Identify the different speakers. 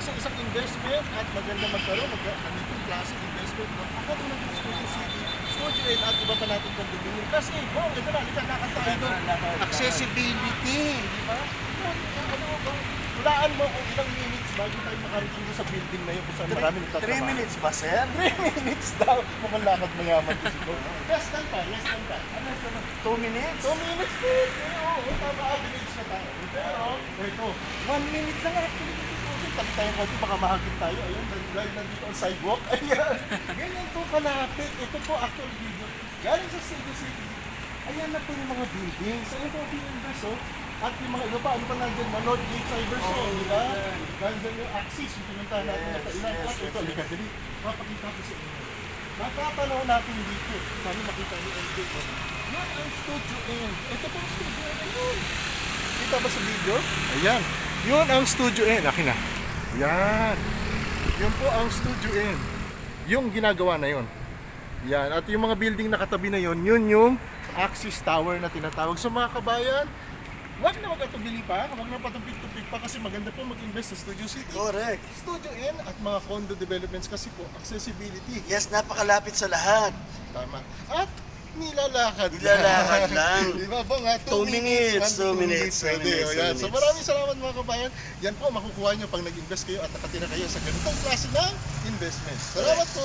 Speaker 1: klaseng isang investment at maganda magkaroon ng ganitong klaseng investment. Ako kung naging Studio City, Studio 8 at iba pa natin condominium. Kasi, ito na, lakad tayo doon. Accessibility, di ba? Hulaan mo kung ilang minutes bago tayo makarating doon sa building na yun kung saan marami nagtatrabaho.
Speaker 2: 3 minutes ba, sir?
Speaker 1: 3 minutes daw. Mukhang lakad mayaman ko siguro. Less than that, less than that. Ano ito na?
Speaker 2: 2 minutes?
Speaker 1: 2 minutes din. Oo, tama, average na tayo. Pero, ito, 1 minute lang actually. Tabi tayong konti, baka mahagip tayo. Ayun, dahil nandito ang sidewalk. Ayan, ganyan po kalapit. Ito po actual video. Galing sa Studio City. Ayan na po yung mga buildings. Ayan po ang invest, oh. At yung mga iba pa, ano pa nandyan? Manod Gate Cyberzone, di ba? Nandyan yung Axis, yung pinuntahan natin na kailan. At ito, halika, dali. Mapakita ko sa inyo. Nakapanaw natin dito. Sana makita niyo ang dito. Yan ang Studio N. Ito po ang Studio N. Ayun. Kita ba sa video? Ayan. Yun ang Studio N. Akin na. Yan. Yun po ang Studio N. Yung ginagawa na yun. Yan. At yung mga building na katabi na yun, yun yung Axis Tower na tinatawag. So mga kabayan, wag na mag-atubili pa, wag na patumpik-tumpik pa kasi maganda po mag-invest sa Studio City.
Speaker 2: Correct.
Speaker 1: Studio N at mga condo developments kasi po, accessibility.
Speaker 2: Yes, napakalapit sa lahat.
Speaker 1: Tama. At nilalakad
Speaker 2: lang.
Speaker 1: Di ba po nga?
Speaker 2: 2 minutes, 2 minutes, 2
Speaker 1: Pwede,
Speaker 2: minutes,
Speaker 1: o yan.
Speaker 2: 2
Speaker 1: So
Speaker 2: minutes.
Speaker 1: maraming salamat mga kabayan. Yan po, makukuha nyo pag nag-invest kayo at nakatira kayo sa ganitong klase ng investment. Salamat po.